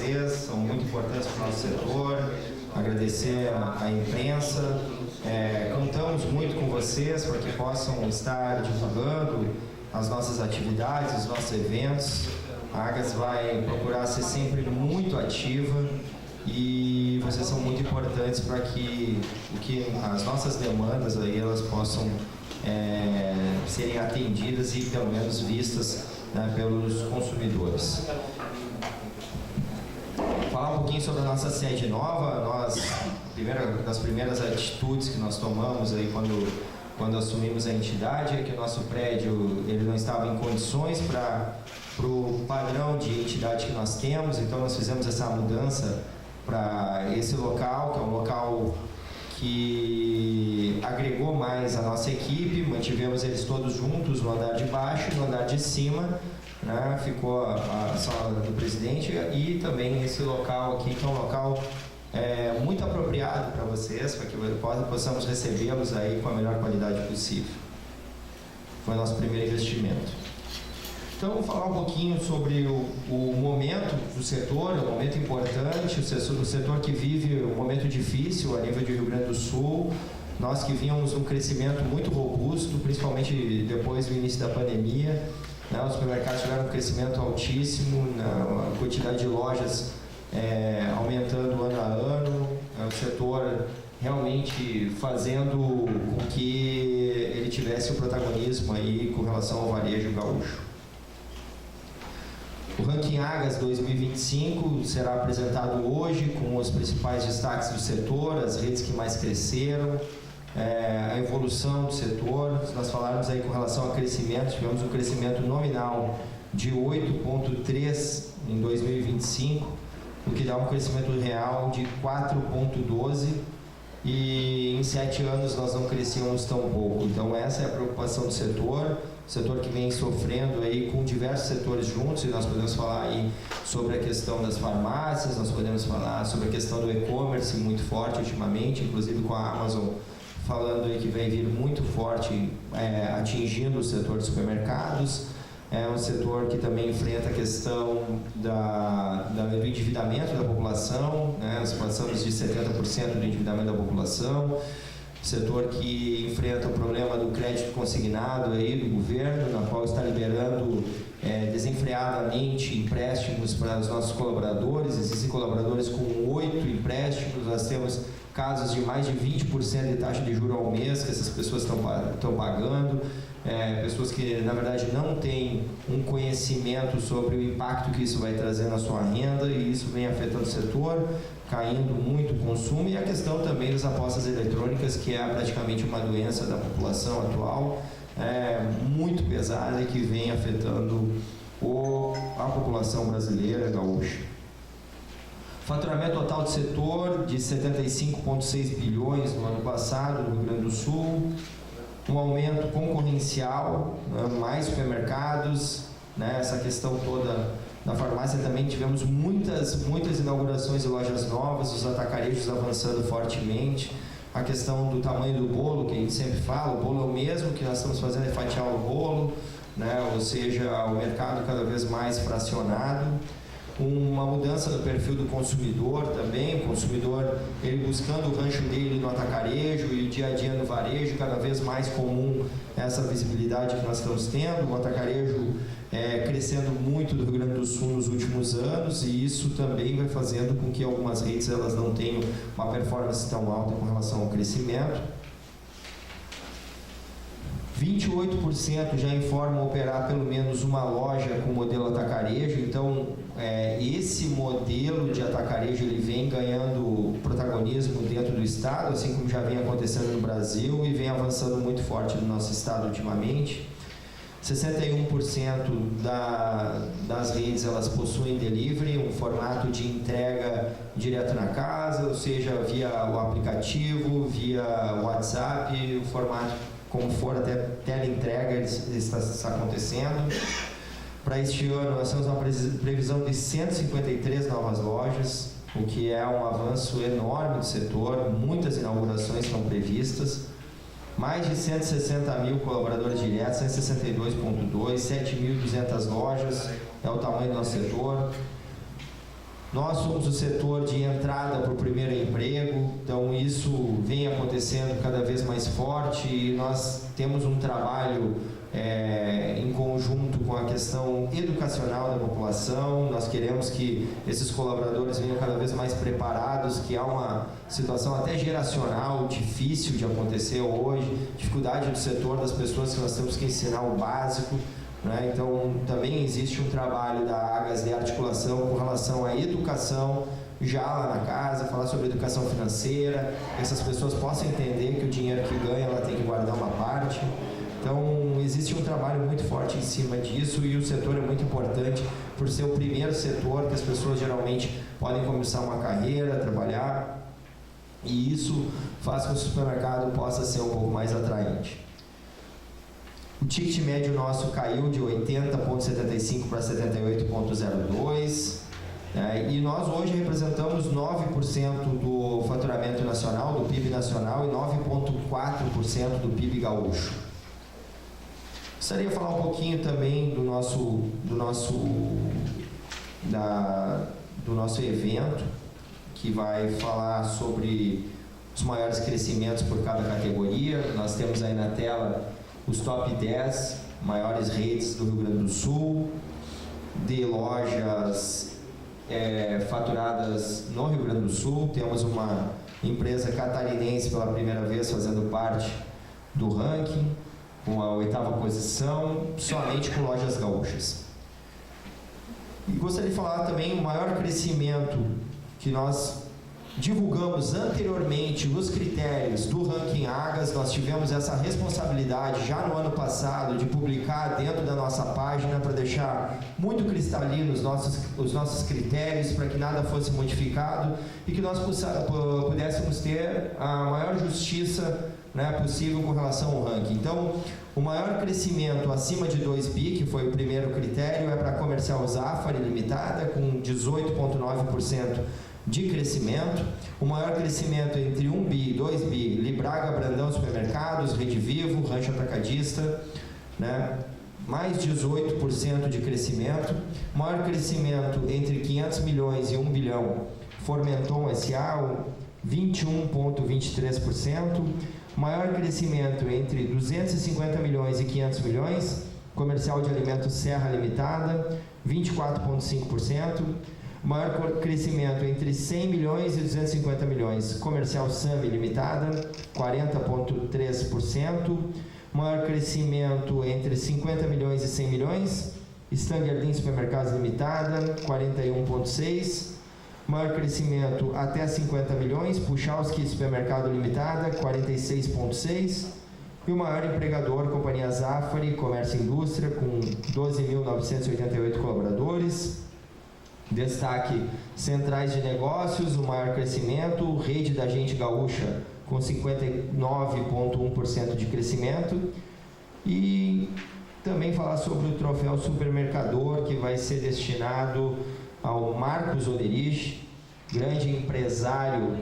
vocês, são muito importantes para o nosso setor, agradecer a imprensa, contamos muito com vocês para que possam estar divulgando as nossas atividades, os nossos eventos. A Agas vai procurar ser sempre muito ativa e vocês são muito importantes para que as nossas demandas aí elas possam serem atendidas e pelo menos vistas, né, pelos consumidores. Falar um pouquinho sobre a nossa sede nova. Das primeiras atitudes que nós tomamos aí quando assumimos a entidade é que o nosso prédio ele não estava em condições para o padrão de entidade que nós temos, então nós fizemos essa mudança para esse local, que é um local que agregou mais a nossa equipe, mantivemos eles todos juntos no andar de baixo e no andar de cima, né, ficou a sala do presidente e também esse local aqui, que é um local muito apropriado para vocês, para que possamos recebê-los aí com a melhor qualidade possível. Foi o nosso primeiro investimento. Então, vou falar um pouquinho sobre o momento do setor, um momento importante, o setor que vive um momento difícil a nível de Rio Grande do Sul. Nós que vínhamos um crescimento muito robusto, principalmente depois do início da pandemia, né, os supermercados tiveram um crescimento altíssimo, a quantidade de lojas aumentando ano a ano, o setor realmente fazendo com que ele tivesse o protagonismo aí com relação ao varejo gaúcho. O Ranking Agas 2025 será apresentado hoje com os principais destaques do setor, as redes que mais cresceram, a evolução do setor. Se nós falarmos aí com relação a crescimento, tivemos um crescimento nominal de 8,3 em 2025, o que dá um crescimento real de 4,12, e em 7 anos nós não crescíamos tão pouco. Então essa é a preocupação do setor, o setor que vem sofrendo aí com diversos setores juntos, e nós podemos falar aí sobre a questão das farmácias, nós podemos falar sobre a questão do e-commerce muito forte ultimamente, inclusive com a Amazon falando aí que vai vir muito forte, atingindo o setor de supermercados. É um setor que também enfrenta a questão do endividamento da população, né? Nós passamos de 70% do endividamento da população. Setor que enfrenta o problema do crédito consignado aí do governo, na qual está liberando desenfreadamente empréstimos para os nossos colaboradores. Existem colaboradores com 8 empréstimos, nós temos casos de mais de 20% de taxa de juros ao mês que essas pessoas estão pagando. Pessoas que na verdade não têm um conhecimento sobre o impacto que isso vai trazer na sua renda, e isso vem afetando o setor, caindo muito o consumo, e a questão também das apostas eletrônicas, que é praticamente uma doença da população atual, muito pesada e que vem afetando a população brasileira gaúcha. Faturamento total do setor de 75,6 bilhões no ano passado no Rio Grande do Sul, um aumento concorrencial, né, mais supermercados, né, essa questão toda da farmácia também. Tivemos muitas inaugurações de lojas novas, os atacarejos avançando fortemente, a questão do tamanho do bolo, que a gente sempre fala, o bolo é o mesmo, que nós estamos fazendo é fatiar o bolo, né, ou seja, o mercado cada vez mais fracionado. Uma mudança no perfil do consumidor também, o consumidor ele buscando o rancho dele no atacarejo e dia a dia no varejo, cada vez mais comum essa visibilidade que nós estamos tendo, o atacarejo crescendo muito do Rio Grande do Sul nos últimos anos, e isso também vai fazendo com que algumas redes elas não tenham uma performance tão alta com relação ao crescimento. 28% já informam operar pelo menos uma loja com modelo atacarejo. Então, esse modelo de atacarejo ele vem ganhando protagonismo dentro do estado, assim como já vem acontecendo no Brasil e vem avançando muito forte no nosso estado ultimamente. 61% das redes elas possuem delivery, um formato de entrega direto na casa, ou seja, via o aplicativo, via WhatsApp, o formato como for, até teleentrega está acontecendo. Para este ano, nós temos uma previsão de 153 novas lojas, o que é um avanço enorme do setor, muitas inaugurações estão previstas. Mais de 160 mil colaboradores diretos, 162,2, 7.200 lojas, é o tamanho do nosso setor. Nós somos o setor de entrada para o primeiro emprego, então isso vem acontecendo cada vez mais forte e nós temos um trabalho em conjunto com a questão educacional da população. Nós queremos que esses colaboradores venham cada vez mais preparados, que há uma situação até geracional difícil de acontecer hoje, dificuldade do setor das pessoas que nós temos que ensinar o básico. Então, também existe um trabalho da Agas de articulação com relação à educação, já lá na casa, falar sobre educação financeira, que essas pessoas possam entender que o dinheiro que ganha, ela tem que guardar uma parte. Então, existe um trabalho muito forte em cima disso e o setor é muito importante por ser o primeiro setor que as pessoas geralmente podem começar uma carreira, trabalhar, e isso faz com que o supermercado possa ser um pouco mais atraente. O ticket médio nosso caiu de 80,75 para 78,02, e nós hoje representamos 9% do faturamento nacional, do PIB nacional, e 9,4% do PIB gaúcho. Gostaria de falar um pouquinho também do nosso evento, que vai falar sobre os maiores crescimentos por cada categoria. Nós temos aí na tela os top 10 maiores redes do Rio Grande do Sul, de lojas faturadas no Rio Grande do Sul. Temos uma empresa catarinense pela primeira vez fazendo parte do ranking, com a 8ª posição, somente com lojas gaúchas. E gostaria de falar também o maior crescimento que nós divulgamos anteriormente os critérios do ranking Agas. Nós tivemos essa responsabilidade já no ano passado de publicar dentro da nossa página para deixar muito cristalino os nossos critérios, para que nada fosse modificado e que nós pudéssemos ter a maior justiça possível com relação ao ranking. Então, o maior crescimento acima de 2 bi, que foi o primeiro critério, é para a Comercial Zafari Limitada, com 18,9% de crescimento. O maior crescimento entre 1 bi e 2 bi, Libraga Brandão Supermercados, Rede Vivo, Rancho Atacadista, mais 18% de crescimento. O maior crescimento entre 500 milhões e 1 bilhão, Formenton S.A., 21,23%. Maior crescimento entre 250 milhões e 500 milhões, Comercial de Alimentos Serra Limitada, 24,5%. Maior crescimento entre 100 milhões e 250 milhões, Comercial Sami Limitada, 40,3%. Maior crescimento entre 50 milhões e 100 milhões, Stangardin Supermercados Limitada, 41,6%. Maior crescimento até 50 milhões, Puchalski Supermercado Limitada, 46,6%. E o maior empregador, Companhia Zafari, Comércio e Indústria, com 12.988 colaboradores. Destaque Centrais de Negócios, o maior crescimento, Rede da Gente Gaúcha, com 59,1% de crescimento. E também falar sobre o troféu Supermercador, que vai ser destinado ao Marcos Oderich, grande empresário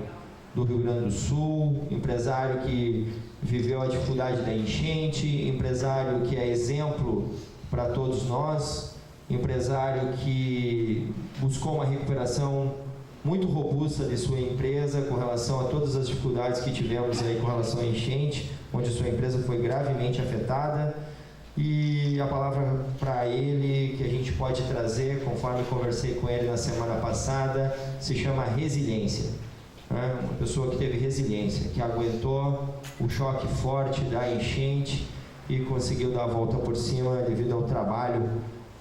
do Rio Grande do Sul, empresário que viveu a dificuldade da enchente, empresário que é exemplo para todos nós, empresário que buscou uma recuperação muito robusta de sua empresa com relação a todas as dificuldades que tivemos aí com relação à enchente, onde sua empresa foi gravemente afetada. E a palavra para ele que a gente pode trazer, conforme conversei com ele na semana passada, se chama resiliência. Uma pessoa que teve resiliência, que aguentou o choque forte da enchente e conseguiu dar a volta por cima devido ao trabalho,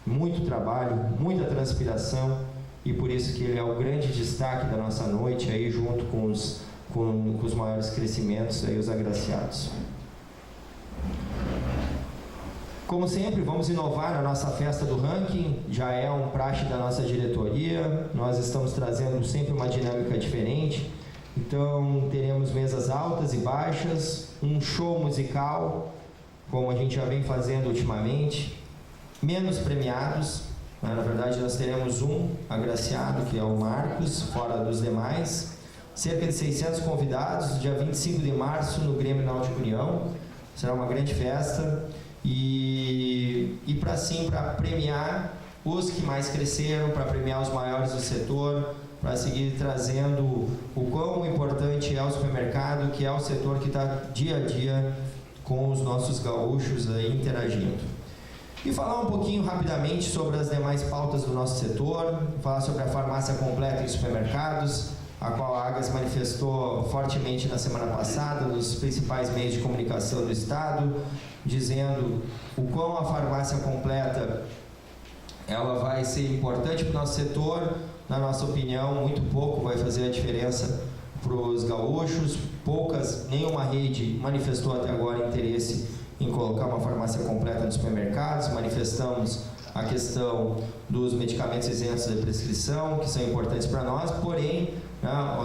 muita transpiração, e por isso que ele é o grande destaque da nossa noite, aí junto com os maiores crescimentos, aí os agraciados. Como sempre, vamos inovar na nossa festa do ranking, já é um praxe da nossa diretoria, nós estamos trazendo sempre uma dinâmica diferente, então teremos mesas altas e baixas, um show musical, como a gente já vem fazendo ultimamente, menos premiados, na verdade nós teremos um agraciado, que é o Marcos, fora dos demais, cerca de 600 convidados, dia 25 de março no Grêmio Náutico União, será uma grande festa. E para premiar os que mais cresceram, para premiar os maiores do setor, para seguir trazendo o quão importante é o supermercado, que é o setor que está dia a dia com os nossos gaúchos aí interagindo. E falar um pouquinho rapidamente sobre as demais pautas do nosso setor, falar sobre a farmácia completa em supermercados, a qual a Agas manifestou fortemente na semana passada nos principais meios de comunicação do Estado, dizendo o quão a farmácia completa ela vai ser importante para o nosso setor. Na nossa opinião, muito pouco vai fazer a diferença para os gaúchos. Nenhuma rede manifestou até agora interesse em colocar uma farmácia completa nos supermercados. Manifestamos a questão dos medicamentos isentos da prescrição, que são importantes para nós, porém, a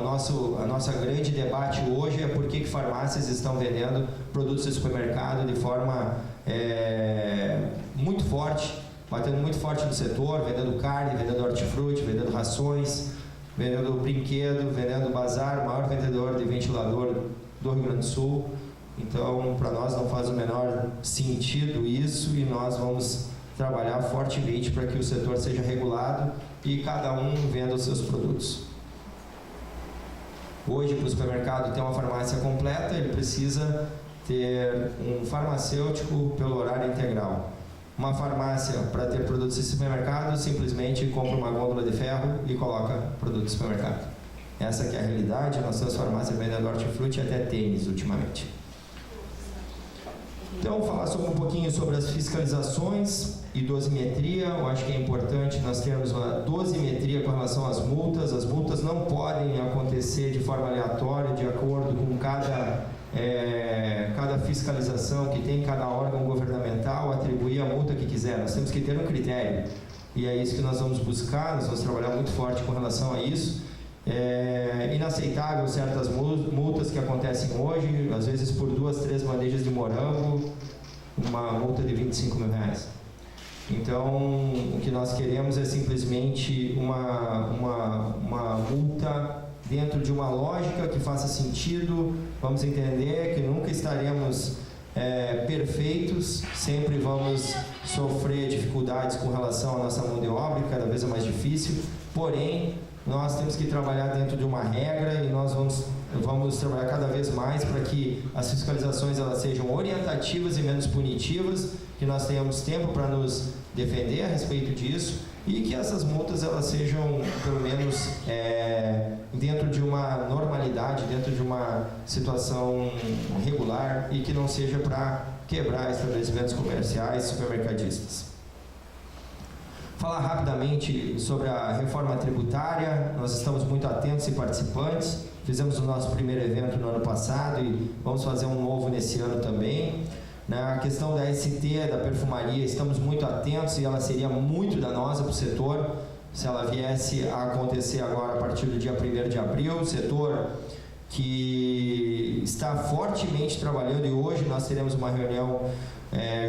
nossa grande debate hoje é por que farmácias estão vendendo produtos de supermercado de forma muito forte, batendo muito forte no setor, vendendo carne, vendendo hortifruti, vendendo rações, vendendo brinquedo, vendendo bazar, o maior vendedor de ventilador do Rio Grande do Sul. Então, para nós não faz o menor sentido isso, e nós vamos trabalhar fortemente para que o setor seja regulado e cada um venda os seus produtos. Hoje, para o supermercado ter uma farmácia completa, ele precisa ter um farmacêutico pelo horário integral. Uma farmácia, para ter produtos de supermercado, simplesmente compra uma gôndola de ferro e coloca produtos de supermercado. Essa que é a realidade. Nós temos farmácia vendendo hortifruti e até tênis ultimamente. Então, falar sobre um pouquinho sobre as fiscalizações e dosimetria. Eu acho que é importante nós termos uma dosimetria com relação às multas. As multas não podem acontecer de forma aleatória, de acordo com cada fiscalização que tem, cada órgão governamental atribuir a multa que quiser. Nós temos que ter um critério, e é isso que nós vamos buscar. Nós vamos trabalhar muito forte com relação a isso. É inaceitável certas multas que acontecem hoje, às vezes por 2, 3 bandejas de morango, uma multa de R$25 mil. Então, o que nós queremos é simplesmente uma multa dentro de uma lógica que faça sentido. Vamos entender que nunca estaremos perfeitos, sempre vamos sofrer dificuldades com relação à nossa mão de obra, que cada vez é mais difícil, porém, nós temos que trabalhar dentro de uma regra, e nós vamos trabalhar cada vez mais para que as fiscalizações elas sejam orientativas e menos punitivas, que nós tenhamos tempo para nos defender a respeito disso, e que essas multas elas sejam, pelo menos, dentro de uma normalidade, dentro de uma situação regular, e que não seja para quebrar estabelecimentos comerciais, supermercadistas. Falar rapidamente sobre a reforma tributária. Nós estamos muito atentos e participantes. Fizemos o nosso primeiro evento no ano passado e vamos fazer um novo nesse ano também. Na questão da ST, da perfumaria, estamos muito atentos, e ela seria muito danosa para o setor se ela viesse a acontecer agora a partir do dia 1º de abril. O setor que está fortemente trabalhando, e hoje nós teremos uma reunião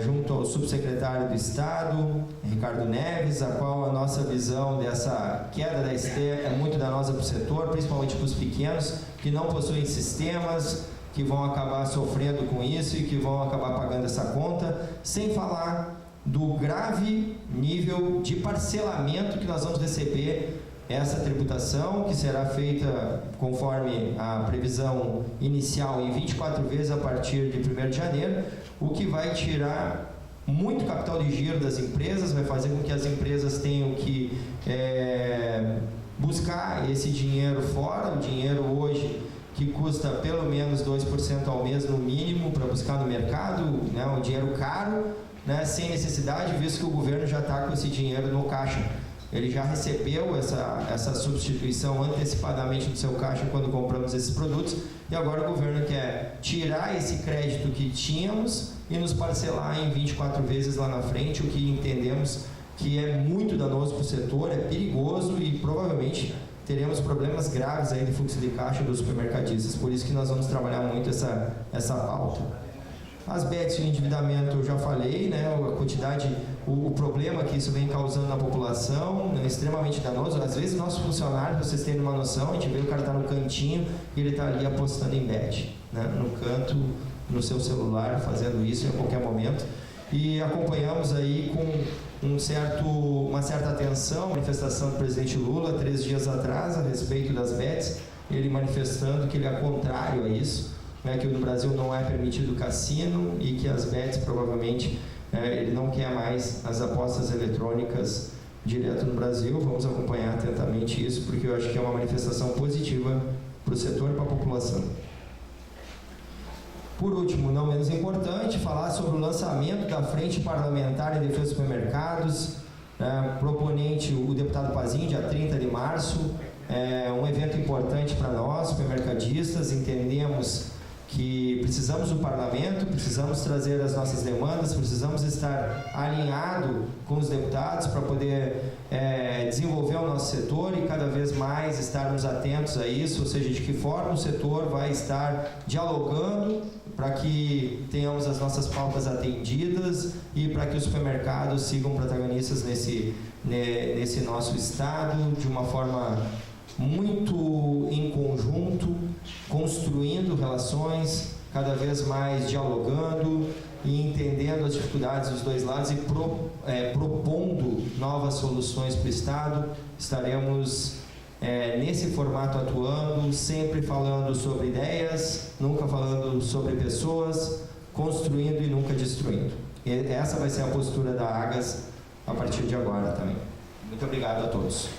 junto ao subsecretário do Estado, Ricardo Neves, a qual a nossa visão dessa queda da ST é muito danosa para o setor, principalmente para os pequenos, que não possuem sistemas, que vão acabar sofrendo com isso e que vão acabar pagando essa conta, sem falar do grave nível de parcelamento que nós vamos receber essa tributação, que será feita conforme a previsão inicial em 24 vezes a partir de 1º de janeiro, o que vai tirar muito capital de giro das empresas, vai fazer com que as empresas tenham que buscar esse dinheiro fora. O dinheiro hoje que custa pelo menos 2% ao mês no mínimo para buscar no mercado, né, um dinheiro caro, né, sem necessidade, visto que o governo já está com esse dinheiro no caixa. Ele já recebeu essa substituição antecipadamente do seu caixa quando compramos esses produtos, e agora o governo quer tirar esse crédito que tínhamos e nos parcelar em 24 vezes lá na frente, o que entendemos que é muito danoso para o setor, é perigoso, e provavelmente teremos problemas graves aí de fluxo de caixa dos supermercadistas. Por isso que nós vamos trabalhar muito essa pauta. As bets de endividamento eu já falei, né? A quantidade, o problema que isso vem causando na população é extremamente danoso. Às vezes, nossos funcionários, vocês têm uma noção, a gente vê o cara tá no cantinho e ele está ali apostando em bet, né? No canto, no seu celular, fazendo isso a qualquer momento. E acompanhamos aí com uma certa atenção, manifestação do presidente Lula 3 dias atrás a respeito das bets, ele manifestando que ele é contrário a isso, né, que no Brasil não é permitido cassino e que as bets provavelmente ele não quer mais as apostas eletrônicas direto no Brasil. Vamos acompanhar atentamente isso, porque eu acho que é uma manifestação positiva para o setor e para a população. Por último, não menos importante, falar sobre o lançamento da Frente Parlamentar em Defesa dos Supermercados, proponente o deputado Pazin, dia 30 de março, um evento importante para nós, supermercadistas. Entendemos que precisamos do parlamento, precisamos trazer as nossas demandas, precisamos estar alinhado com os deputados para poder desenvolver o nosso setor e cada vez mais estarmos atentos a isso, ou seja, de que forma o setor vai estar dialogando para que tenhamos as nossas pautas atendidas e para que os supermercados sigam protagonistas nesse nosso estado de uma forma muito em conjunto, construindo relações, cada vez mais dialogando e entendendo as dificuldades dos dois lados e propondo novas soluções para o Estado. Estaremos nesse formato atuando, sempre falando sobre ideias, nunca falando sobre pessoas, construindo e nunca destruindo. E essa vai ser a postura da AGAS a partir de agora também. Muito obrigado a todos.